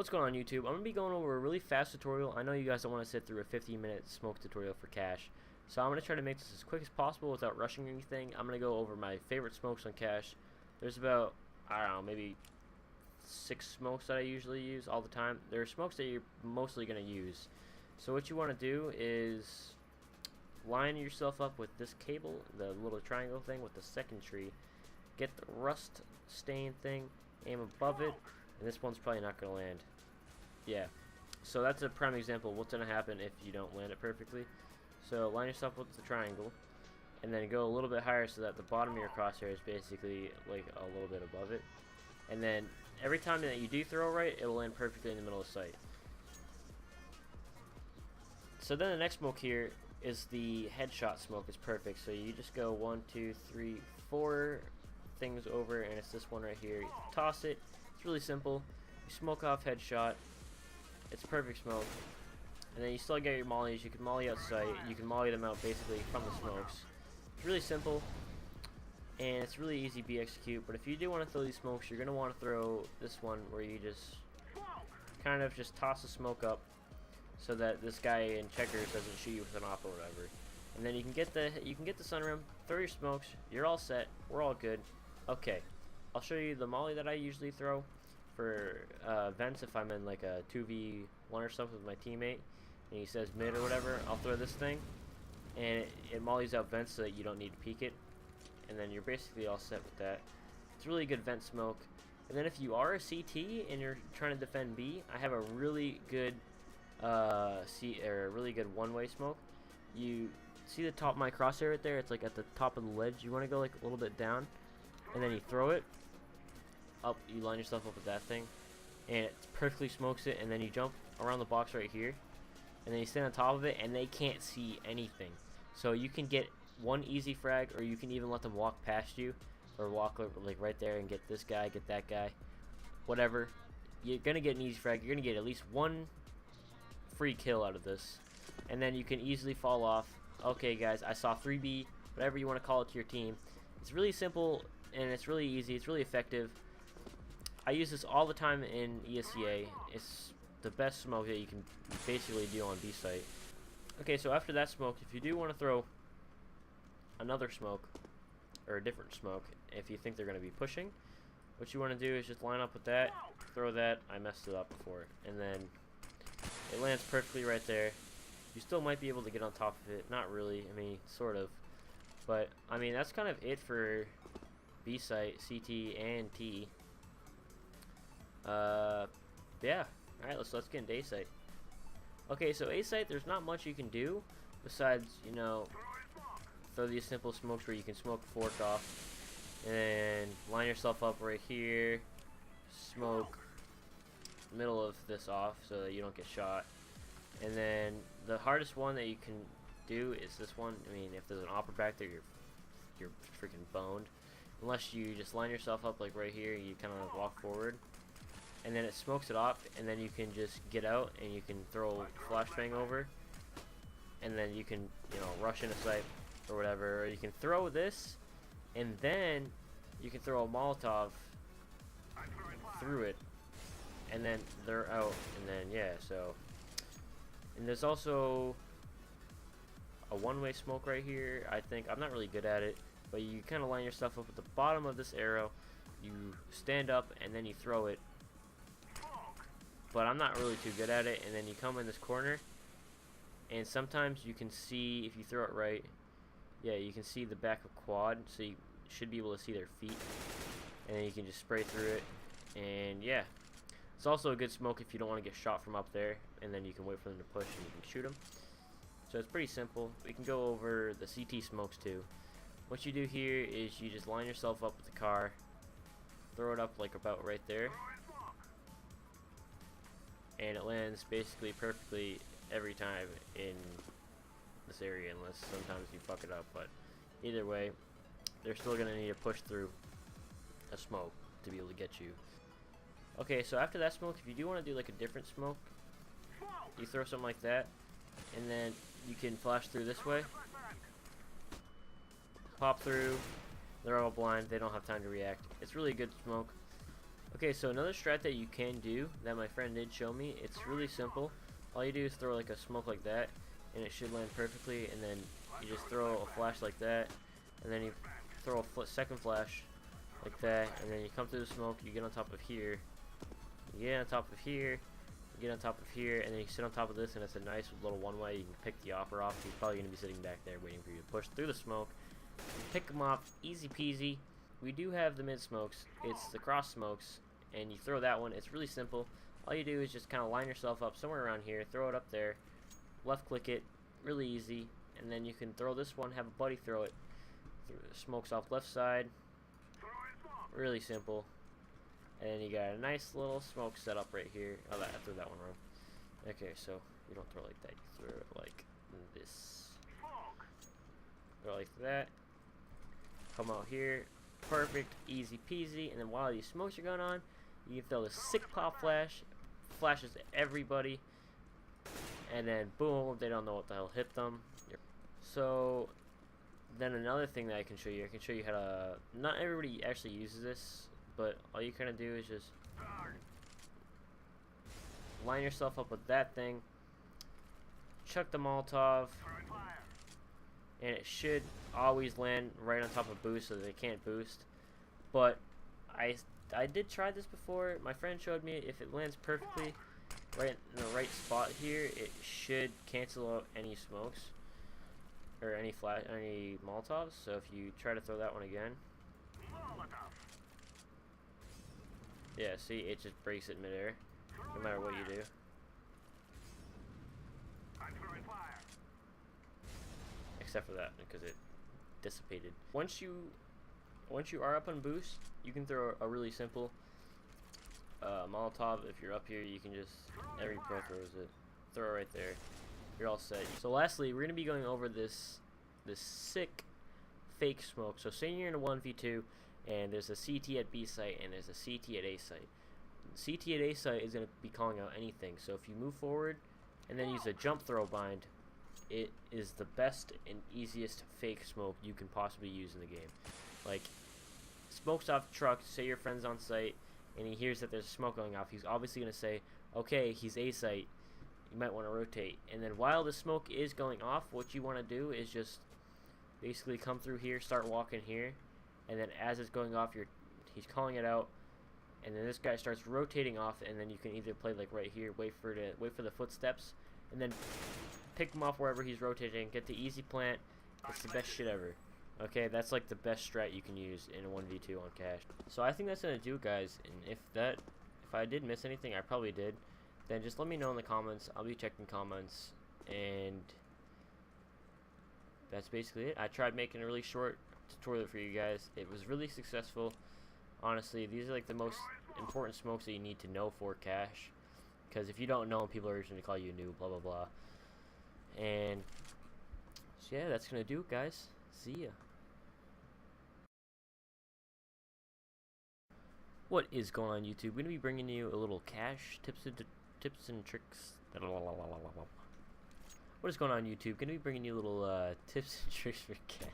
What's going on YouTube? I'm going to be going over a really fast tutorial. I know you guys don't want to sit through a 15-minute smoke tutorial for cash. So I'm going to try to make this as quick as possible without rushing anything. I'm going to go over my favorite smokes on cash. There's about, I don't know, maybe 6 smokes that I usually use all the time. There are smokes that you're mostly going to use. So what you want to do is line yourself up with this cable, the little triangle thing with the second tree. Get the rust stain thing, aim above it. And this one's probably not going to land. Yeah. So that's a prime example of what's going to happen if you don't land it perfectly. So line yourself with the triangle. And then go a little bit higher so that the bottom of your crosshair is basically like a little bit above it. And then every time that you do throw right, it will land perfectly in the middle of the sight. So then the next smoke here is the headshot smoke. It's perfect. So you just go 1, 2, 3, 4 things over, and it's this one right here. You toss it. It's really simple. You smoke off headshot. It's perfect smoke. And then you still get your mollies. You can molly out sight. You can molly them out basically from the smokes. It's really simple. And it's really easy to execute. But if you do want to throw these smokes, you're going to want to throw this one where you just kind of just toss the smoke up so that this guy in checkers doesn't shoot you with an op or whatever. And then you can get the sun rim, throw your smokes, you're all set, we're all good. Okay. I'll show you the molly that I usually throw for vents if I'm in like a 2v1 or stuff with my teammate and he says mid or whatever. I'll throw this thing and it mollies out vents so that you don't need to peek it, and then you're basically all set with that. It's really good vent smoke. And then if you are a CT and you're trying to defend B, I have a really good really good one-way smoke. You see the top of my crosshair right there? It's like at the top of the ledge. You want to go like a little bit down, and then you throw it up, you line yourself up with that thing, and it perfectly smokes it, and then you jump around the box right here, and then you stand on top of it, and they can't see anything. So you can get one easy frag, or you can even let them walk past you, or walk like right there and get this guy, get that guy, whatever. You're gonna get an easy frag. You're gonna get at least one free kill out of this, and then you can easily fall off. Okay guys, I saw 3B, whatever you want to call it to your team. It's really simple and it's really easy. It's really effective. I use this all the time in ESCA. It's the best smoke that you can basically do on B site. Okay, so after that smoke, if you do want to throw another smoke or a different smoke, if you think they're going to be pushing, what you want to do is just line up with that, throw that. I messed it up before, and then it lands perfectly right there. You still might be able to get on top of it. Not really. I mean, sort of. But, I mean, that's kind of it for B site, CT, and T. Yeah. Alright, let's get into A site. Okay, so A site, there's not much you can do besides, you know, throw these simple smokes where you can smoke fork off and line yourself up right here, smoke middle of this off so that you don't get shot. And then the hardest one that you can do is this one. I mean, if there's an opera back there, you're freaking boned. Unless you just line yourself up like right here, you kind of walk forward, and then it smokes it off, and then you can just get out and you can throw flashbang over, and then you can, you know, rush into sight or whatever. Or you can throw this, and then you can throw a Molotov through it, and then they're out, and then yeah. So, and there's also a one-way smoke right here. I think I'm not really good at it, but you kind of line yourself up at the bottom of this arrow, you stand up, and then you throw it. But I'm not really too good at it. And then you come in this corner, and sometimes you can see, if you throw it right, yeah, you can see the back of quad, so you should be able to see their feet, and then you can just spray through it. And yeah, it's also a good smoke if you don't want to get shot from up there, and then you can wait for them to push and you can shoot them. So it's pretty simple. We can go over the CT smokes too. What you do here is you just line yourself up with the car, throw it up like about right there, and it lands basically perfectly every time in this area, unless sometimes you fuck it up. But either way, they're still gonna need to push through a smoke to be able to get you. Okay, so after that smoke, if you do want to do like a different smoke, you throw something like that, and then you can flash through this way, pop through. They're all blind, they don't have time to react. It's really good smoke. Okay, so another strat that you can do that my friend did show me, it's really simple. All you do is throw like a smoke like that, and it should land perfectly, and then you just throw a flash like that, and then you throw a second flash like that, and then you come through the smoke, you get on top of here, you get on top of here, you get on top of here, and then you sit on top of this, and it's a nice little one-way. You can pick the offer off. He's probably going to be sitting back there waiting for you to push through the smoke. You pick them off, easy peasy. We do have the mid smokes. It's the cross smokes, and you throw that one. It's really simple. All you do is just kind of line yourself up somewhere around here, throw it up there, left click it, really easy, and then you can throw this one, have a buddy throw it. Smokes off left side, really simple. And you got a nice little smoke setup right here. Oh, I threw that one wrong. Okay, so you don't throw it like that, you throw it like this. Go like that. Come out here. Perfect, easy peasy. And then while these smokes are going on, you can throw the sick pop flash. Flashes everybody. And then boom, they don't know what the hell hit them. So then another thing that I can show you how to, not everybody actually uses this, but all you kind of do is just line yourself up with that thing, chuck the Molotov, and it should always land right on top of boost so that they can't boost. But I did try this before. My friend showed me if it lands perfectly right in the right spot here, it should cancel out any smokes or any Molotovs. So if you try to throw that one again, yeah, see, it just breaks it midair, no matter what you do. Except for that, because it dissipated. Once you are up on boost, you can throw a really simple Molotov. If you're up here, you can just, every pro throws it. Throw it right there. You're all set. So lastly, we're gonna be going over this sick fake smoke. So say you're in a 1v2 and there's a CT at B site and there's a CT at A site. CT at A site is going to be calling out anything. So if you move forward and then use a jump throw bind, it is the best and easiest fake smoke you can possibly use in the game. Like, smokes off truck, say your friend's on site and he hears that there's smoke going off, he's obviously going to say, okay, he's A site, you might want to rotate. And then while the smoke is going off, what you want to do is just basically come through here, start walking here, and then as it's going off, he's calling it out, and then this guy starts rotating off, and then you can either play like right here, wait for the footsteps, and then pick him off wherever he's rotating, get the easy plant. It's the best shit ever. Okay, that's like the best strat you can use in a 1v2 on cash. So I think that's gonna do it, guys. And if I did miss anything, I probably did, then just let me know in the comments. I'll be checking comments, and that's basically it. I tried making a really short tutorial for you guys. It was really successful. Honestly, these are like the most important smokes that you need to know for cash, because if you don't know, people are just going to call you a noob, blah blah blah. And so yeah, that's gonna do it, guys. See ya. What is going on, YouTube? We're gonna be bringing you a little cash tips and tricks. What is going on, YouTube? Gonna be bringing you a little tips and tricks for cash.